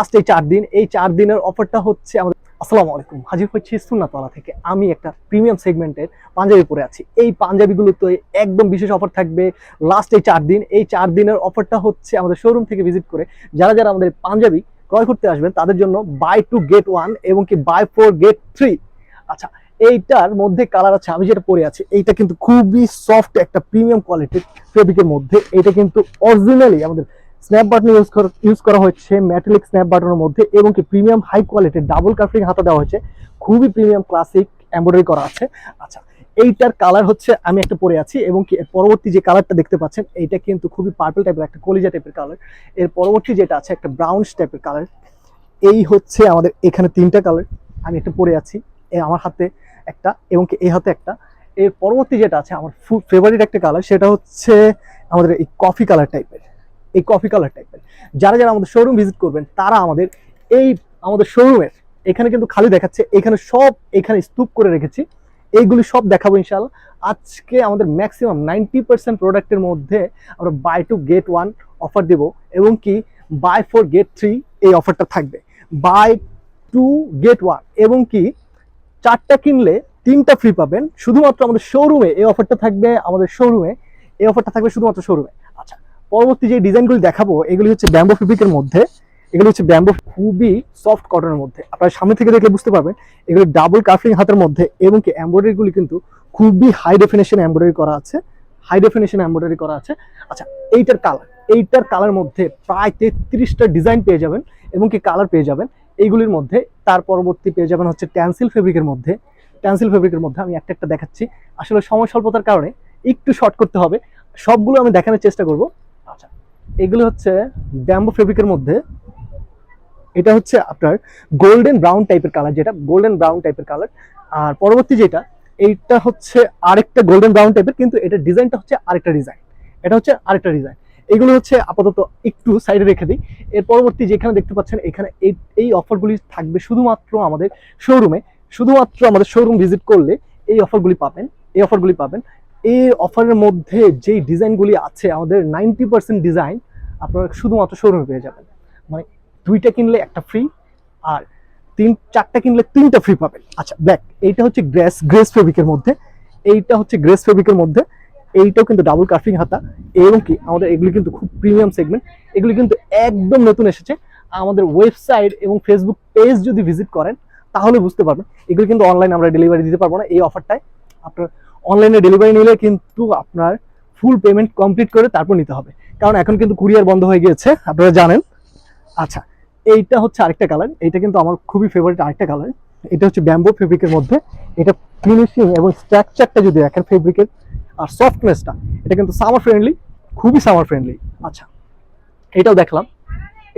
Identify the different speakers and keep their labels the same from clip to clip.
Speaker 1: Last এই 4 দিনের অফারটা হচ্ছে আমাদের। আসসালামু আলাইকুম, হাজির হচ্ছি সুন্নাতওয়ালা থেকে। আমি একটা প্রিমিয়াম সেগমেন্টের পাঞ্জাবি পরে আছি। এই পাঞ্জাবিগুলোতে একদম বিশেষ অফার থাকবে লাস্ট এই 4 দিনের অফারটা হচ্ছে আমাদের শোরুম থেকে ভিজিট করে যারা যারা আমাদের পাঞ্জাবি ক্রয় করতে আসবেন তাদের জন্য বাই 2 গেট 1 এবং কি বাই 4 গেট 3। আচ্ছা, এইটার মধ্যে কালার আছে, আমি যেটা পরে আছি এইটা কিন্তু খুবই সফট একটা প্রিমিয়াম কোয়ালিটির ফেব্রিকের মধ্যে। এটা কিন্তু অরিজিনালি আমাদের স্ন্যাপ বাটন ইউজ করা হচ্ছে, মেটালিক স্ন্যাপ বাটনের মধ্যে, এবং কি প্রিমিয়াম হাই কোয়ালিটির ডাবল কাফলিং হাতা দেওয়া হয়েছে, খুবই প্রিমিয়াম ক্লাসিক এমব্রয়ডারি করা আছে। আচ্ছা, এইটার কালার হচ্ছে আমি একটা পরে আছি, এবং কি পরবর্তী যে কালারটা দেখতে পাচ্ছেন এইটা কিন্তু খুবই পার্পল টাইপের একটা কলিজা টাইপের কালার। এর পরবর্তী যেটা আছে একটা ব্রাউন টাইপের কালার। এই হচ্ছে আমাদের এখানে 3টা কালার আমি একটা পরে আছি, আমার হাতে একটা এবং কি এই হাতে একটা। এর পরবর্তী যেটা আছে আমার ফেভারিট একটা কালার, সেটা হচ্ছে আমাদের এই কফি কালার টাইপের। যারা যারা আমাদের শোরুম ভিজিট করবেন তারা আমাদের শোরুমের এখানে কিন্তু খালি দেখাচ্ছে, এখানে স্তূপ করে রেখেছি, এইগুলি সব দেখাবো ইনশাআল্লাহ। আজকে আমাদের ম্যাক্সিমাম 90% প্রোডাক্টের মধ্যে আমরা বাই 2 গেট 1 অফার দেব, এবং কি বাই 4 গেট 3 এই অফারটা থাকবে। বাই 2 গেট 1 এবং কি 4টা কিনলে 3টা ফ্রি পাবেন শুধুমাত্র আমাদের শোরুমে। এই অফারটা থাকবে শুধুমাত্র শোরুমে। আচ্ছা, পরবর্তী যে ডিজাইনগুলি দেখাবো এগুলি হচ্ছে ব্যাম্বো ফেব্রিকের মধ্যে, এগুলি হচ্ছে ব্যাম্বো খুবই সফট কটনের মধ্যে। আপনারা সামনে থেকে দেখলে বুঝতে পারবেন এগুলি ডাবল কাফলিং হাতের মধ্যে, এবং কি এমব্রয়ডারি গুলি কিন্তু খুবই হাই ডেফিনেশন এমব্রয়ডারি করা আছে। আচ্ছা, এইটার কালার মধ্যে প্রায় 33টা ডিজাইন পেয়ে যাবেন, এবং কি কালার পেয়ে যাবেন এইগুলির মধ্যে। তার পরবর্তী পেয়ে যাবেন হচ্ছে ট্যান্সিল ফেব্রিকের মধ্যে। আমি একটা একটা দেখাচ্ছি, আসলে সময় স্বল্পতার কারণে একটু শর্ট করতে হবে, সবগুলো আমি দেখানোর চেষ্টা করব। আচ্ছা, এগুলো হচ্ছে ব্যাম্বো ফেব্রিকের মধ্যে, এটা হচ্ছে আপনার গোল্ডেন ব্রাউন টাইপের কালার। আর পরবর্তী যেটা এইটা হচ্ছে আরেকটা গোল্ডেন ব্রাউন টাইপের, কিন্তু এটা ডিজাইনটা হচ্ছে আরেকটা ডিজাইন। এগুলো হচ্ছে আপাতত একটু সাইডে রেখে দিই। এর পরবর্তী যেখানে দেখতে পাচ্ছেন এখানে এই অফারগুলি থাকবে শুধুমাত্র আমাদের শোরুমে। শুধুমাত্র আমাদের শোরুম ভিজিট করলে এই অফারগুলি পাবেন। এই অফারের মধ্যে যেই ডিজাইনগুলি আছে আমাদের 90% ডিজাইন আপনারা শুধুমাত্র শোরুমে পেয়ে যাবেন। মানে 2টা কিনলে একটা ফ্রি, আর 4টা কিনলে 3টা ফ্রি পাবেন। আচ্ছা, ব্ল্যাক, এইটা হচ্ছে গ্রেস ফেব্রিকের মধ্যে, এইটাও কিন্তু ডাবল কার্ফিং হাতা, এবং কি আমাদের এগুলি কিন্তু খুব প্রিমিয়াম সেগমেন্ট। এগুলি কিন্তু একদম নতুন এসেছে। আমাদের ওয়েবসাইট এবং ফেসবুক পেজ যদি ভিজিট করেন তাহলে বুঝতে পারবেন এগুলো কিন্তু অনলাইন আমরা ডেলিভারি দিতে পারবো না। এই অফারটায় আপনার অনলাইনে ডেলিভারি নিলে কিন্তু আপনার ফুল পেমেন্ট কমপ্লিট করে তারপর নিতে হবে, কারণ এখন কিন্তু কুরিয়ার বন্ধ হয়ে গিয়েছে, আপনারা জানেন। আচ্ছা, এইটা হচ্ছে আরেকটা কালার, এইটা কিন্তু আমার খুবই ফেভারিট আরেকটা কালার। এটা হচ্ছে ব্যাম্বো ফেব্রিকের মধ্যে। এটা ফিনিশিং এবং স্ট্রাকচারটা যদি দেখেন ফেব্রিকের আর সফটনেসটা, এটা কিন্তু খুবই সামার ফ্রেন্ডলি। আচ্ছা, এটাও দেখলাম।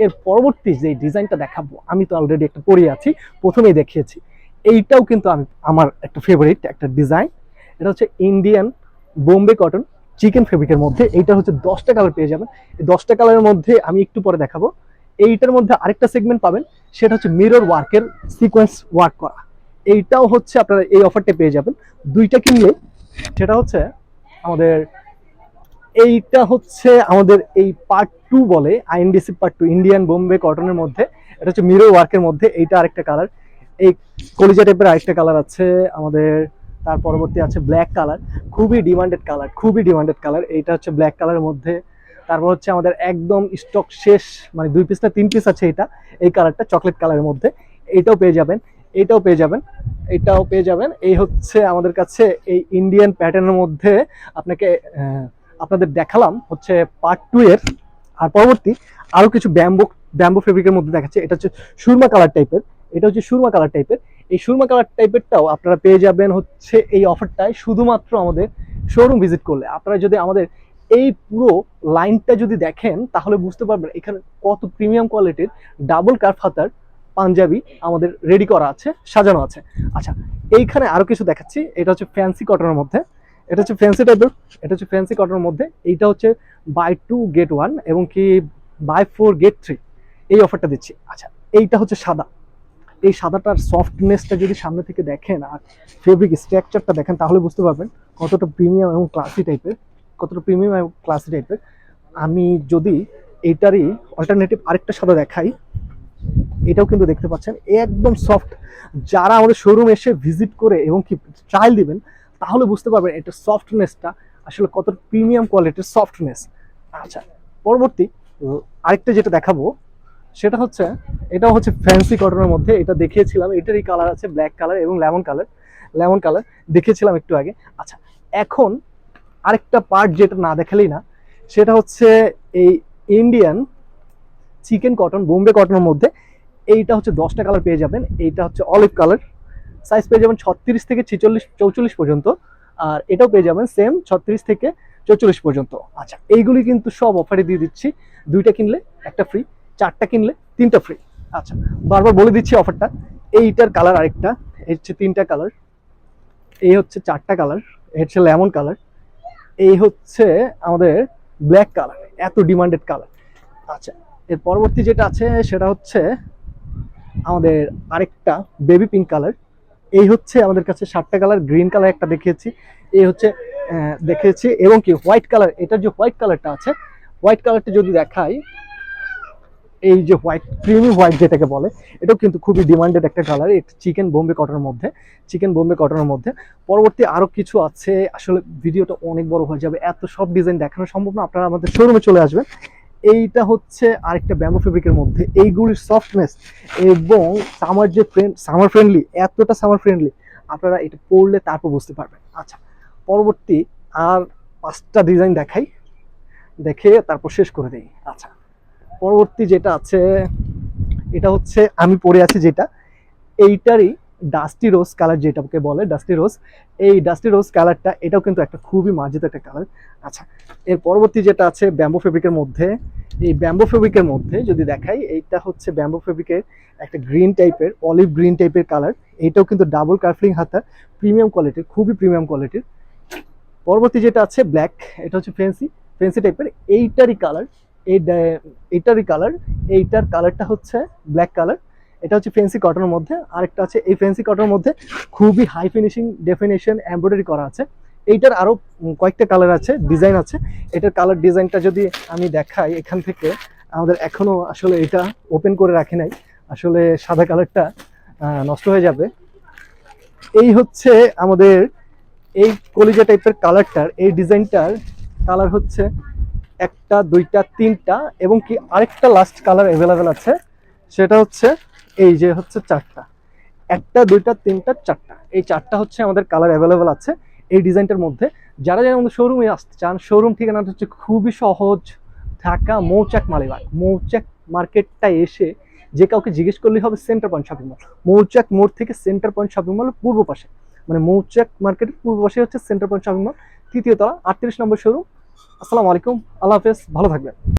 Speaker 1: এর পরবর্তী যে ডিজাইনটা দেখাবো, আমি তো অলরেডি একটা পরে আছি, প্রথমেই দেখিয়েছি। এইটাও কিন্তু আমার একটা ফেভারিট একটা ডিজাইন। এটা হচ্ছে ইন্ডিয়ান বোম্বে কটন চিকেন ফেব্রিকের মধ্যে। এইটা হচ্ছে 10টা কালার পেয়ে যাবেন। এই 10টা কালারের মধ্যে আমি একটু পরে দেখাবো। এইটার মধ্যে আরেকটা সেগমেন্ট পাবেন, সেটা হচ্ছে মিরর ওয়ার্কের সিকোয়েন্স ওয়ার্ক করা। এইটাও হচ্ছে আপনারা এই অফারটা পেয়ে যাবেন 2টা কিনলে। সেটা হচ্ছে আমাদের এই পার্ট 2 বলে, আইএনডিসি পার্ট 2 ইন্ডিয়ান বোম্বে কটনের মধ্যে। এটা হচ্ছে মিরর ওয়ার্কের মধ্যে, এইটা আরেকটা কালার। এই কলিজা টাইপের আরেকটা কালার আছে আমাদের। তার পরবর্তী আছে ব্ল্যাক কালার, খুবই ডিমান্ডেড কালার। এইটা হচ্ছে ব্ল্যাক কালারের মধ্যে। তারপর হচ্ছে আমাদের একদম স্টক শেষ, মানে 2 পিস না 3 পিস আছে এই কালারটা চকলেট কালারের মধ্যে। এটাও পেয়ে যাবেন। এই হচ্ছে আমাদের কাছে এই ইন্ডিয়ান প্যাটার্নের মধ্যে আপনাদের দেখালাম হচ্ছে পার্ট 2 এর। আর পরবর্তী আরো কিছু ব্যাম্বো ফেব্রিকের মধ্যে দেখাচ্ছে। এটা হচ্ছে সুরমা কালার টাইপের। এই সুরমা কালার টাইপেরটাও আপনারা পেয়ে যাবেন হচ্ছে এই অফারটায় শুধুমাত্র আমাদের শোরুম ভিজিট করলে। আপনারা যদি আমাদের এই পুরো লাইনটা যদি দেখেন তাহলে বুঝতে পারবেন এখানে কত প্রিমিয়াম কোয়ালিটির ডাবল কার্ভ হাতার পাঞ্জাবি আমাদের রেডি করা আছে, সাজানো আছে। আচ্ছা, এইখানে আরো কিছু দেখাচ্ছি। এটা হচ্ছে ফ্যান্সি কটনের মধ্যে, এইটা হচ্ছে বাই 2 গেট 1 এবং কি বাই 4 গেট 3 এই অফারটা দিচ্ছি। আচ্ছা, এইটা হচ্ছে সাদা। এই সাদাটার সফটনেসটা যদি সামনে থেকে দেখেন আর ফেব্রিক স্ট্রাকচারটা দেখেন তাহলে বুঝতে পারবেন কতটা প্রিমিয়াম এবং ক্লাসি টাইপের। আমি যদি এইটারই অল্টারনেটিভ আরেকটা সাদা দেখাই, এটাও কিন্তু দেখতে পাচ্ছেন একদম সফট। যারা আমাদের শোরুম এসে ভিজিট করে এবং কি ট্রায়াল দিবেন তাহলে বুঝতে পারবেন এটা সফটনেসটা আসলে কত প্রিমিয়াম কোয়ালিটির সফটনেস। আচ্ছা, পরবর্তী আরেকটা যেটা দেখাবো সেটা হচ্ছে, এটাও হচ্ছে ফ্যান্সি কটনের মধ্যে। এটা দেখিয়েছিলাম, এটারই কালার আছে ব্ল্যাক কালার এবং লেমন কালার দেখিয়েছিলাম একটু আগে। আচ্ছা, এখন আরেকটা পার্ট যেটা না দেখালেই না, সেটা হচ্ছে এই ইন্ডিয়ান চিকেন কটন বোম্বে কটনের মধ্যে। এইটা হচ্ছে 10টা কালার পেয়ে যাবেন। এইটা হচ্ছে অলিভ কালার, সাইজ পেয়ে যাবেন 36 থেকে 44 পর্যন্ত। আর এটাও পেয়ে যাবেন সেম 36 থেকে 44 পর্যন্ত। আচ্ছা, এইগুলি কিন্তু সব অফারে দিয়ে দিচ্ছি, 2টা কিনলে একটা ফ্রি, 4টা কিনলে 3টা ফ্রি। আচ্ছা, বারবার বলে দিচ্ছি অফারটা। এইটার কালার আরেকটা, এই হচ্ছে 3টা কালার, এই হচ্ছে 4টা কালার, এই হচ্ছে লেমন কালার, এই হচ্ছে আমাদের ব্ল্যাক কালার, এত ডিমান্ডেড কালার। আচ্ছা, এর পরবর্তী যেটা আছে সেটা হচ্ছে আমাদের আরেকটা বেবি পিঙ্ক কালার। এই হচ্ছে আমাদের কাছে 7টা কালার, গ্রিন কালার একটা দেখিয়েছি, এই হচ্ছে দেখিয়েছি এবং কি হোয়াইট কালার। এটার যে হোয়াইট কালারটা আছে, হোয়াইট কালারটা যদি দেখাই, এই যে হোয়াইট ক্রিমি হোয়াইট যেটাকে বলে, এটাও কিন্তু খুবই ডিমান্ডেড একটা কালার। এটা চিকেন বোম্বে কটনের মধ্যে। পরবর্তী আরো কিছু আছে, আসলে ভিডিওটা অনেক বড় হয়ে যাবে, এত সব ডিজাইন দেখানো সম্ভব না, আপনারা আমাদের শোরুমে চলে আসবেন। এইটা হচ্ছে আরেকটা ব্যাম্বো ফেব্রিকের মধ্যে, এইগুলির সফটনেস এবং সামার ফ্রেন্ডলি, এতটা সামার ফ্রেন্ডলি, আপনারা এটা পরলে তারপর বুঝতে পারবেন। আচ্ছা, পরবর্তী আর 5টা ডিজাইন দেখাই, দেখে তারপর শেষ করে দিই। আচ্ছা, পরবর্তী যেটা আছে এটা হচ্ছে আমি পরে আছি যেটা, এইটারই ডাস্টি রোজ কালার, যেটাকে বলে ডাস্টি রোজ। এই ডাস্টি রোজ কালারটা, এটাও কিন্তু একটা খুবই মার্জিত একটা কালার। আচ্ছা, এর পরবর্তী যেটা আছে ব্যাম্বো ফেব্রিকের মধ্যে। এই ব্যাম্বো ফেব্রিকের মধ্যে যদি দেখাই, এইটা হচ্ছে ব্যাম্বো ফেব্রিকের একটা গ্রিন টাইপের, অলিভ গ্রিন টাইপের কালার। এইটাও কিন্তু ডাবল কার্ফলিং হাতার, প্রিমিয়াম কোয়ালিটির, খুবই প্রিমিয়াম কোয়ালিটির। পরবর্তী যেটা আছে ব্ল্যাক, এটা হচ্ছে ফেন্সি টাইপের, এইটারই কালার, এইটারই কালার, এইটার কালারটা হচ্ছে ব্ল্যাক কালার। এটা হচ্ছে ফেন্সি কটনের মধ্যে। আরেকটা আছে এই ফেন্সি কটনের মধ্যে, খুবই হাই ফিনিশিং ডেফিনেশন এমব্রয়ডারি করা আছে। এইটার আরো কয়েকটা কালার আছে, ডিজাইন আছে। এটার কালার ডিজাইনটা যদি আমি দেখাই এখান থেকে, আমাদের এখনো আসলে এটা ওপেন করে রাখি নাই, আসলে সাদা কালারটা নষ্ট হয়ে যাবে। এই হচ্ছে আমাদের এই কলিজা টাইপের কালারটার, এই ডিজাইনটার কালার হচ্ছে 1টা 2টা 3টা এবং কি আরেকটা লাস্ট কালার অ্যাভেলেবেল আছে, সেটা হচ্ছে এই যে হচ্ছে 4টা, 1টা 2টা 3টা 4টা, এই 4টা হচ্ছে আমাদের কালার অ্যাভেলেবেল আছে এই ডিজাইনটার মধ্যে। যারা যারা আমাদের শোরুমে আসতে চান, শোরুম ঠিকানাটা হচ্ছে খুবই সহজ, ঢাকা মৌচাক মালিবাগ। মৌচাক মার্কেটটা এসে যে কাউকে জিজ্ঞেস করলেই হবে সেন্টার পয়েন্ট শপিং মল। মৌচাক মোড় থেকে সেন্টার পয়েন্ট শপিং মল পূর্ব পাশে, মানে মৌচাক মার্কেটের পূর্ব পাশে হচ্ছে সেন্টার পয়েন্ট শপিং মল, 3য় তলা, 38 নম্বর শোরুম। আসসালামু আলাইকুম, আল্লাহ হাফেজ, ভালো থাকবেন।